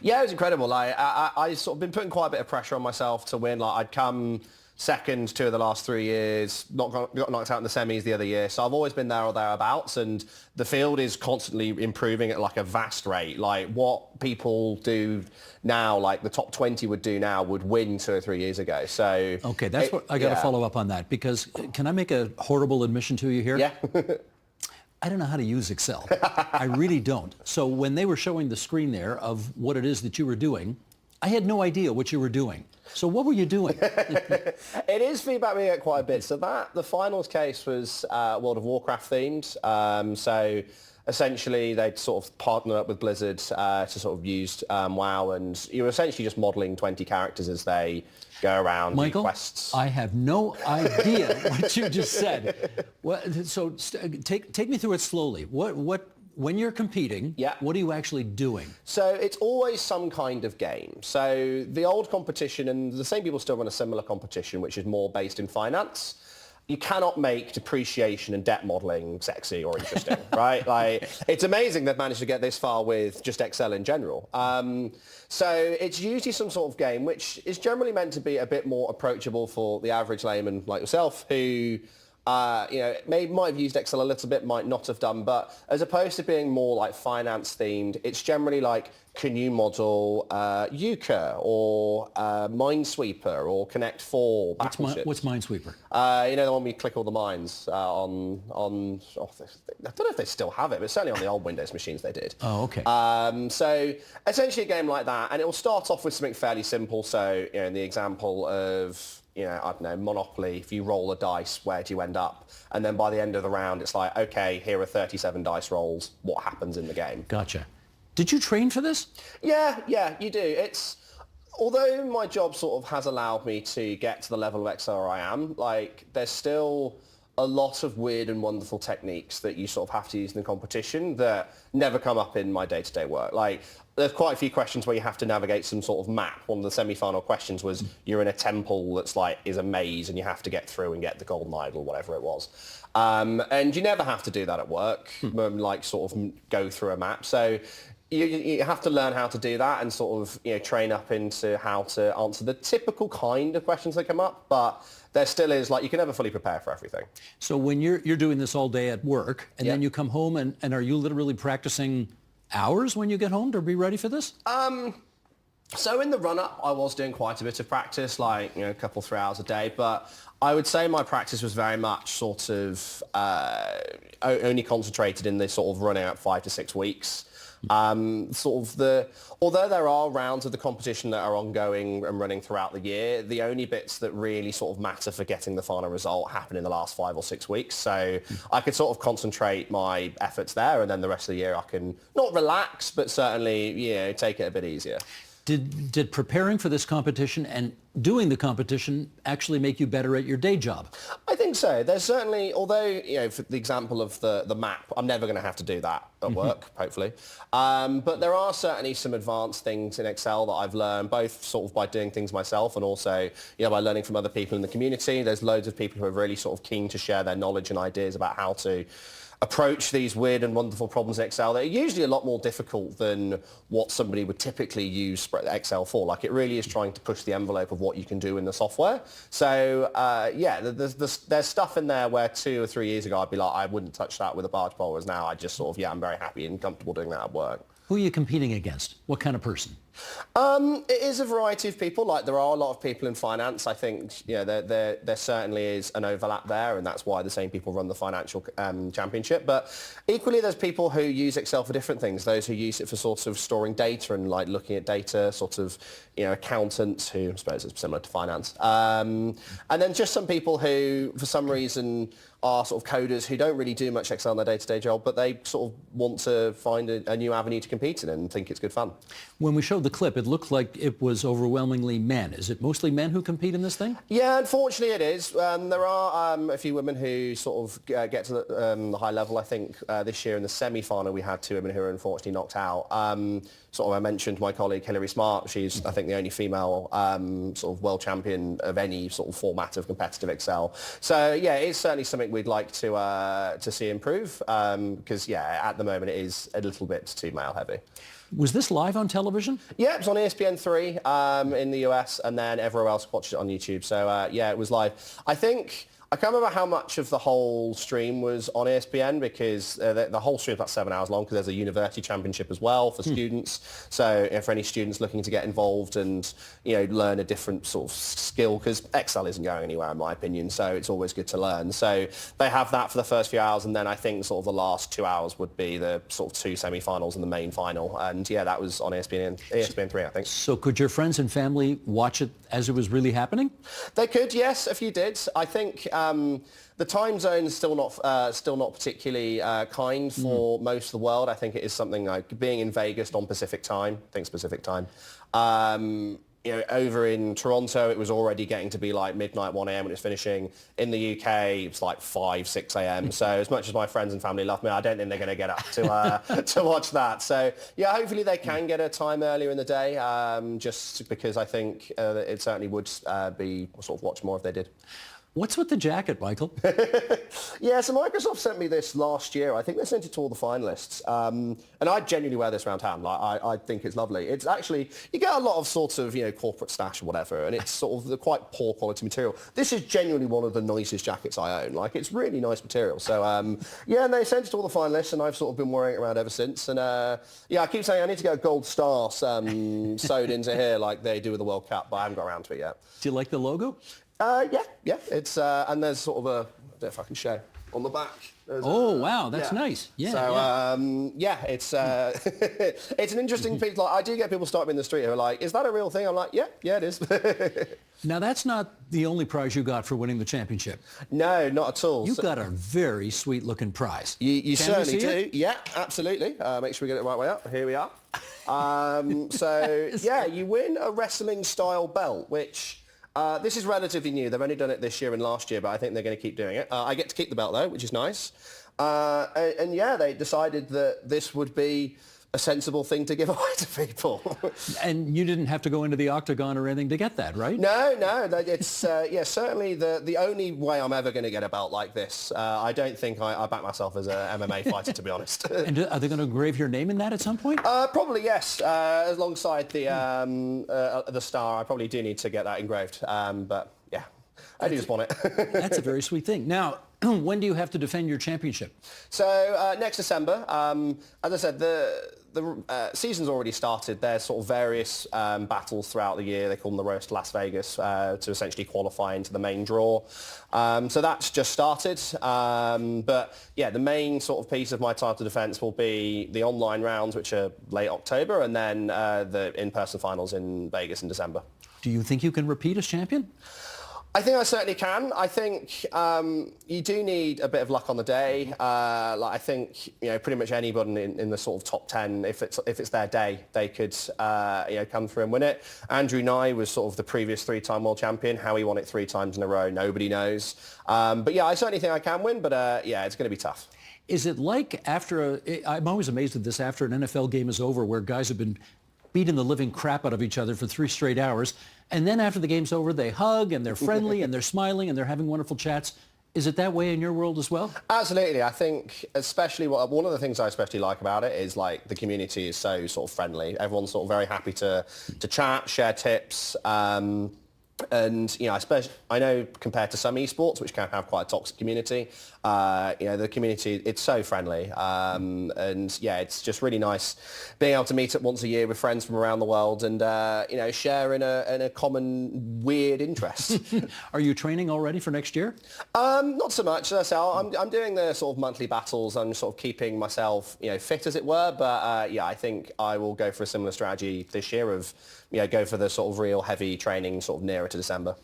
Yeah, it was incredible. Like, I sort of been putting quite a bit of pressure on myself to win. Like, I'd come second 2 of the last 3 years, got knocked out in the semis the other year. So I've always been there or thereabouts, and the field is constantly improving at like a vast rate. Like what people do now, like the top 20 would do now, would win 2 or 3 years ago. So okay, that's what I got to follow up on that, because can I make a horrible admission to you here? Yeah. I don't know how to use Excel. I really don't. So when they were showing the screen there of what it is that you were doing, I had no idea what you were doing. So what were you doing? It is feedback we get quite a bit. So the finals case was World of Warcraft themed. So essentially they'd sort of partner up with Blizzard to sort of use WoW, and you were essentially just modeling 20 characters as they go around, Michael, do quests. I have no idea what you just said. So take me through it slowly. When you're competing, Yeah. what are you actually doing? So it's always some kind of game. So the old competition, and the same people still run a similar competition, which is more based in finance. You cannot make depreciation and debt modeling sexy or interesting, right? Like, it's amazing they've managed to get this far with just Excel in general. So it's usually some sort of game which is generally meant to be a bit more approachable for the average layman like yourself, who you know, might have used Excel a little bit, might not have done, but as opposed to being more like finance themed, it's generally like, can you model Euchre or Minesweeper or Connect 4 battleships? What's Minesweeper? You know, the one we click all the mines on I don't know if they still have it, but certainly on the old Windows machines they did. Oh, okay. So essentially a game like that, and it will start off with something fairly simple. So, you know, in the example of, you know, I don't know, Monopoly, if you roll a dice, where do you end up? And then by the end of the round, it's like, okay, here are 37 dice rolls. What happens in the game? Gotcha. Did you train for this? Yeah, you do. It's, although my job sort of has allowed me to get to the level of Excel I am, like, there's still a lot of weird and wonderful techniques that you sort of have to use in the competition that never come up in my day-to-day work. Like, there's quite a few questions where you have to navigate some sort of map. One of the semi-final questions was you're in a temple that's like, is a maze, and you have to get through and get the golden idol, whatever it was. And you never have to do that at work, like sort of go through a map. So you have to learn how to do that and sort of, you know, train up into how to answer the typical kind of questions that come up. But there still is, like, you can never fully prepare for everything. So when you're doing this all day at work, and then Yeah. you come home, and are you literally practicing hours when you get home to be ready for this? So in the run-up, I was doing quite a bit of practice, like, you know, a couple, 3 hours a day. But I would say my practice was very much sort of only concentrated in this sort of running out 5 to 6 weeks. Although there are rounds of the competition that are ongoing and running throughout the year, the only bits that really sort of matter for getting the final result happen in the last 5 or 6 weeks. So I could sort of concentrate my efforts there, and then the rest of the year I can not relax, but certainly, you know, take it a bit easier. Did preparing for this competition and doing the competition actually make you better at your day job? I think so. There's certainly, although, you know, for the example of the map, I'm never going to have to do that at work, hopefully. But there are certainly some advanced things in Excel that I've learned, both sort of by doing things myself and also, you know, by learning from other people in the community. There's loads of people who are really sort of keen to share their knowledge and ideas about how to approach these weird and wonderful problems in Excel that are usually a lot more difficult than what somebody would typically use Excel for. Like, it really is trying to push the envelope of what you can do in the software. So, yeah, there's stuff in there where 2 or 3 years ago I'd be like, I wouldn't touch that with a barge pole, whereas now I just sort of, yeah, I'm very happy and comfortable doing that at work. Who are you competing against? What kind of person? It is a variety of people. Like, there are a lot of people in finance. I think, you know, there certainly is an overlap there, and that's why the same people run the financial championship. But equally, there's people who use Excel for different things. Those who use it for sort of storing data and like looking at data, sort of, you know, accountants who I suppose is similar to finance. And then just some people who, for some reason, are sort of coders who don't really do much Excel in their day-to-day job, but they sort of want to find a new avenue to compete in and think it's good fun. When we showed the clip, it looked like it was overwhelmingly men. Is it mostly men who compete in this thing? Yeah, unfortunately it is. There are a few women who sort of get to the high level. I think this year in the semi-final we had 2 women who were unfortunately knocked out. sort of I mentioned my colleague Hilary Smart. She's, I think, the only female sort of world champion of any sort of format of competitive excel. So yeah, it's certainly something we'd like to see improve because yeah, at the moment it is a little bit too male heavy. Was this live on television? Yeah, it was on ESPN3 in the US, and then everywhere else watched it on YouTube. So yeah, it was live. I can't remember how much of the whole stream was on ESPN because the whole stream is about 7 hours long because there's a university championship as well for students. So for any students looking to get involved and learn a different sort of skill, because Excel isn't going anywhere in my opinion, so it's always good to learn. So they have that for the first few hours, and then I think sort of the last 2 hours would be the sort of 2 semi-finals and the main final. And yeah, that was on ESPN3, I think. So could your friends and family watch it as it was really happening? They could, yes, a few did. I think the time zone is still not particularly kind for most of the world. I think it is something like being in Vegas on Pacific time. I think it's Pacific time. Over in Toronto, it was already getting to be like midnight, 1 a.m. when it's finishing. In the UK, it's like 5, 6 a.m. So as much as my friends and family love me, I don't think they're going to get up to watch that. So yeah, hopefully they can get a time earlier in the day, just because I think it certainly would be sort of watch more if they did. What's with the jacket, Michael? Yeah, so Microsoft sent me this last year. I think they sent it to all the finalists. And I genuinely wear this around town. Like, I think it's lovely. It's actually, you get a lot of sorts of, corporate stash or whatever, and it's sort of the quite poor quality material. This is genuinely one of the nicest jackets I own. Like, it's really nice material. So, yeah, and they sent it to all the finalists, and I've sort of been wearing it around ever since. And, yeah, I keep saying I need to get a gold star sewed into here like they do with the World Cup, but I haven't got around to it yet. Do you like the logo? Yeah. It's and there's sort of a, I don't know if I can show on the back. Wow, that's nice. Yeah. So it's it's an interesting piece. Like I do get people stopping in the street who are like, "Is that a real thing?" I'm like, "Yeah, it is." Now that's not the only prize you got for winning the championship. No, not at all. You got a very sweet-looking prize. You certainly do. It? Yeah, absolutely. Make sure we get it the right way up. Here we are. So yeah, you win a wrestling-style belt, which. This is relatively new. They've only done it this year and last year, but I think they're going to keep doing it. I get to keep the belt, though, which is nice. And yeah, they decided that this would be a sensible thing to give away to people. And you didn't have to go into the octagon or anything to get that, right? No. It's certainly the only way I'm ever going to get a belt like this. I don't think I back myself as a MMA fighter, to be honest. And are they going to engrave your name in that at some point? Probably yes. Alongside the star, I probably do need to get that engraved. But yeah, I do just want it. That's a very sweet thing. Now, when do you have to defend your championship? So next December. As I said, the season's already started. There's sort of various battles throughout the year. They call them the Roast Las Vegas to essentially qualify into the main draw. So that's just started. But yeah, the main sort of piece of my title defence will be the online rounds, which are late October, and then the in-person finals in Vegas in December. Do you think you can repeat as champion? I think I certainly can. I think you do need a bit of luck on the day. I think pretty much anybody in the sort of top 10, if it's their day, they could come through and win it. Andrew Nye was sort of the previous 3-time world champion. How he won it 3 times in a row, nobody knows. But yeah, I certainly think I can win. But yeah, it's going to be tough. Is it like I'm always amazed at this after an NFL game is over, where guys have been beating the living crap out of each other for 3 straight hours. And then after the game's over, they hug and they're friendly and they're smiling and they're having wonderful chats. Is it that way in your world as well? Absolutely. I think especially one of the things I especially like about it is like the community is so sort of friendly. Everyone's sort of very happy to chat, share tips. And I know compared to some esports, which can have quite a toxic community, the community, it's so friendly, and yeah, it's just really nice being able to meet up once a year with friends from around the world and share in a common weird interest. Are you training already for next year? Not so much. So I'm doing the sort of monthly battles. I'm sort of keeping myself fit, as it were. But yeah, I think I will go for a similar strategy this year of go for the sort of real heavy training sort of nearer to December.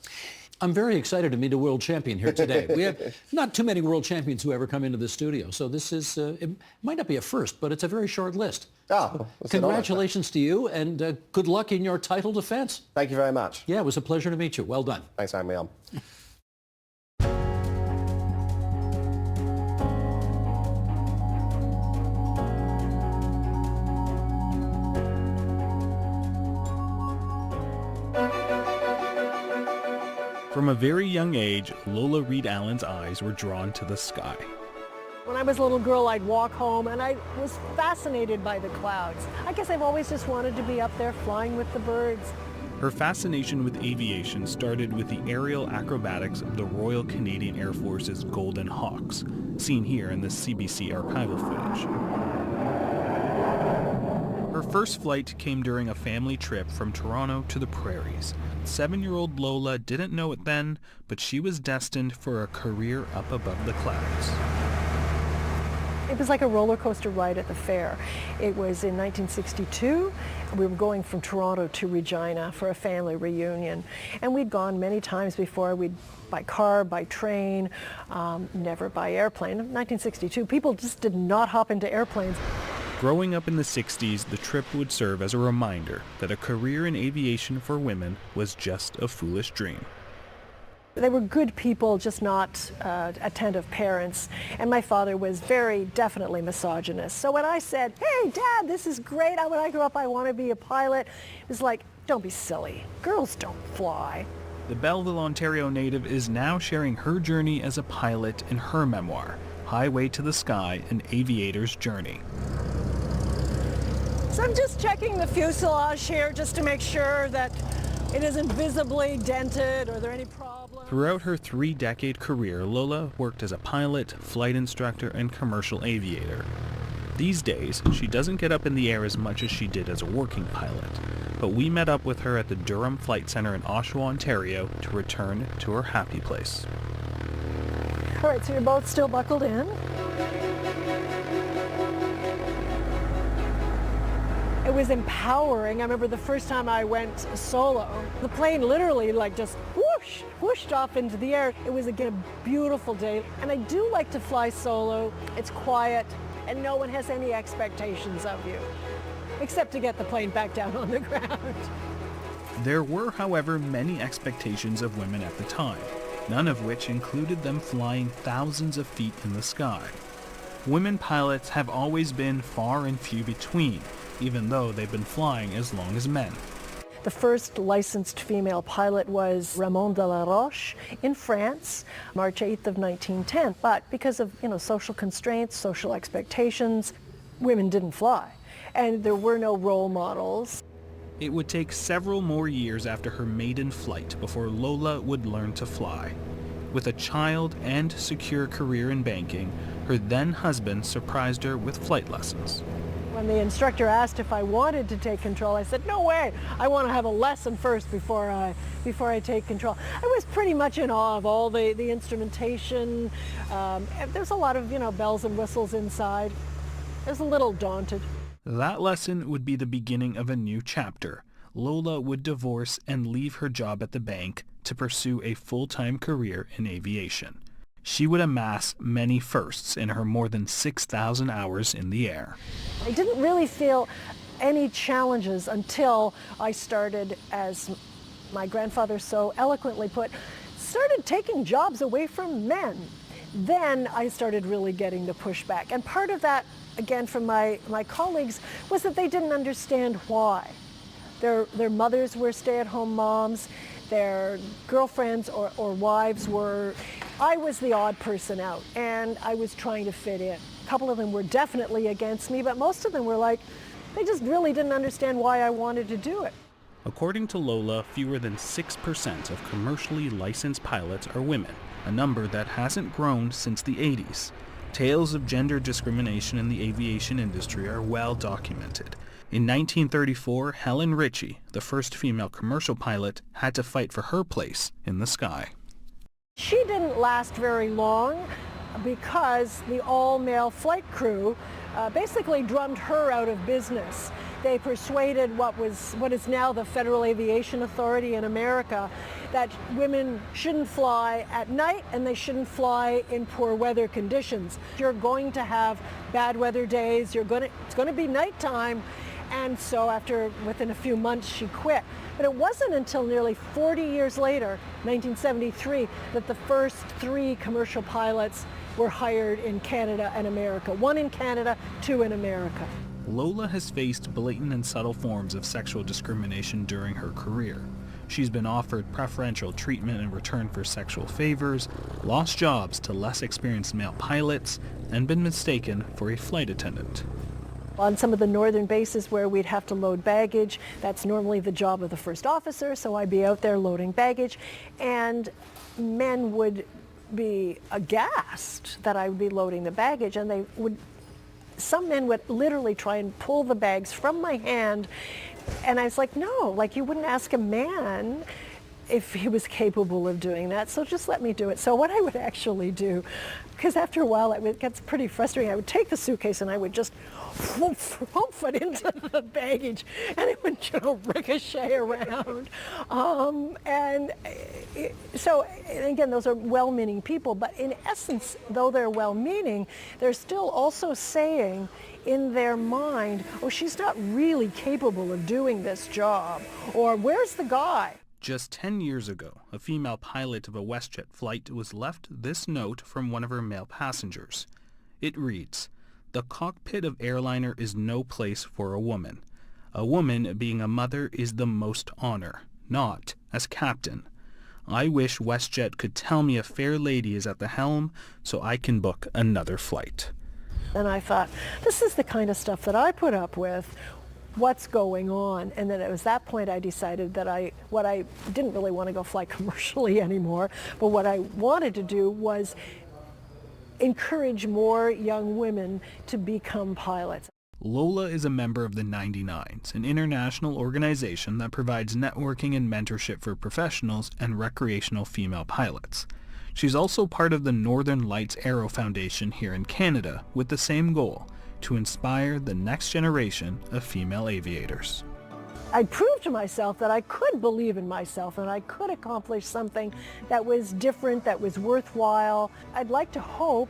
I'm very excited to meet a world champion here today. We have not too many world champions who ever come into the studio, so this is, it might not be a first, but it's a very short list. Oh, congratulations to you, and good luck in your title defense. Thank you very much. Yeah, it was a pleasure to meet you. Well done. Thanks for having me on. From a very young age, Lola Reed Allen's eyes were drawn to the sky. When I was a little girl, I'd walk home and I was fascinated by the clouds. I guess I've always just wanted to be up there flying with the birds. Her fascination with aviation started with the aerial acrobatics of the Royal Canadian Air Force's Golden Hawks, seen here in the CBC archival footage. Her first flight came during a family trip from Toronto to the prairies. 7-year-old Lola didn't know it then, but she was destined for a career up above the clouds. It was like a roller coaster ride at the fair. It was in 1962. We were going from Toronto to Regina for a family reunion. And we'd gone many times before. We'd by car, by train, never by airplane. In 1962, people just did not hop into airplanes. Growing up in the 60s, the trip would serve as a reminder that a career in aviation for women was just a foolish dream. They were good people, just not attentive parents. And my father was very definitely misogynist. So when I said, hey, Dad, this is great. When I grow up, I want to be a pilot, it was like, don't be silly. Girls don't fly. The Belleville, Ontario native is now sharing her journey as a pilot in her memoir, Highway to the Sky, An Aviator's Journey. So I'm just checking the fuselage here just to make sure that it isn't visibly dented or are there any problems. Throughout her 3-decade career, Lola worked as a pilot, flight instructor, and commercial aviator. These days, she doesn't get up in the air as much as she did as a working pilot, but we met up with her at the Durham Flight Center in Oshawa, Ontario to return to her happy place. All right, so you're both still buckled in. It was empowering. I remember the first time I went solo, the plane literally just whooshed off into the air. It was again a beautiful day. And I do like to fly solo. It's quiet and no one has any expectations of you, except to get the plane back down on the ground. There were, however, many expectations of women at the time, none of which included them flying thousands of feet in the sky. Women pilots have always been far and few between, even though they've been flying as long as men. The first licensed female pilot was Ramon de la Roche in France, March 8th of 1910. But because of social constraints, social expectations, women didn't fly. And there were no role models. It would take several more years after her maiden flight before Lola would learn to fly. With a child and secure career in banking, her then husband surprised her with flight lessons. When the instructor asked if I wanted to take control, I said, no way. I want to have a lesson first before I take control. I was pretty much in awe of all the instrumentation. There's a lot of, bells and whistles inside. I was a little daunted. That lesson would be the beginning of a new chapter. Lola would divorce and leave her job at the bank to pursue a full-time career in aviation. She would amass many firsts in her more than 6,000 hours in the air. I didn't really feel any challenges until I started, as my grandfather so eloquently put, started taking jobs away from men. Then I started really getting the pushback. And part of that, again, from my colleagues, was that they didn't understand why. Their mothers were stay-at-home moms. Their girlfriends or wives were. I was the odd person out, and I was trying to fit in. A couple of them were definitely against me, but most of them were like, they just really didn't understand why I wanted to do it. According to Lola, fewer than 6% of commercially licensed pilots are women, a number that hasn't grown since the 80s. Tales of gender discrimination in the aviation industry are well documented. In 1934, Helen Ritchie, the first female commercial pilot, had to fight for her place in the sky. She didn't last very long because the all-male flight crew basically drummed her out of business. They persuaded what is now the Federal Aviation Authority in America that women shouldn't fly at night and they shouldn't fly in poor weather conditions. You're going to have bad weather days, it's going to be nighttime. And so within a few months, she quit. But it wasn't until nearly 40 years later, 1973, that the first 3 commercial pilots were hired in Canada and America. 1 in Canada, 2 in America. Lola has faced blatant and subtle forms of sexual discrimination during her career. She's been offered preferential treatment in return for sexual favors, lost jobs to less experienced male pilots, and been mistaken for a flight attendant. On some of the northern bases where we'd have to load baggage, that's normally the job of the first officer, so I'd be out there loading baggage, and men would be aghast that I would be loading the baggage, and some men would literally try and pull the bags from my hand, and I was like, no, like you wouldn't ask a man if he was capable of doing that, so just let me do it. So what I would actually do, because after a while it gets pretty frustrating, I would take the suitcase and I would just whoof it into the baggage, and it would, ricochet around. So again, those are well-meaning people, but in essence, though they're well-meaning, they're still also saying in their mind, oh, she's not really capable of doing this job, or where's the guy? Just 10 years ago, a female pilot of a WestJet flight was left this note from one of her male passengers. It reads, "The cockpit of airliner is no place for a woman. A woman being a mother is the most honor, not as captain. I wish WestJet could tell me a fair lady is at the helm so I can book another flight." And I thought, this is the kind of stuff that I put up with. What's going on? And then it was that point I decided that what I didn't really want to go fly commercially anymore, but what I wanted to do was encourage more young women to become pilots. Lola is a member of the 99s, an international organization that provides networking and mentorship for professionals and recreational female pilots. She's also part of the Northern Lights Aero Foundation here in Canada with the same goal, to inspire the next generation of female aviators. I proved to myself that I could believe in myself and I could accomplish something that was different, that was worthwhile. I'd like to hope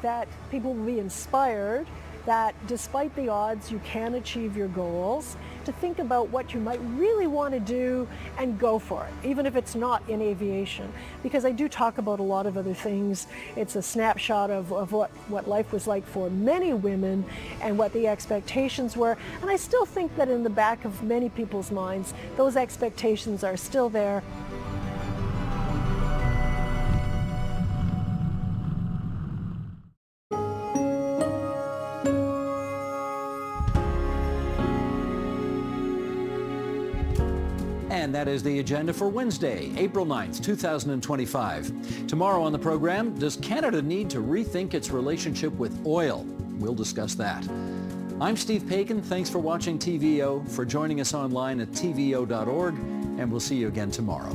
that people will be inspired that despite the odds, you can achieve your goals, to think about what you might really want to do and go for it, even if it's not in aviation. Because I do talk about a lot of other things. It's a snapshot of what life was like for many women and what the expectations were. And I still think that in the back of many people's minds, those expectations are still there. And that is the agenda for Wednesday, April 9th, 2025. Tomorrow on the program, does Canada need to rethink its relationship with oil? We'll discuss that. I'm Steve Paikin. Thanks for watching TVO, for joining us online at tvo.org, and we'll see you again tomorrow.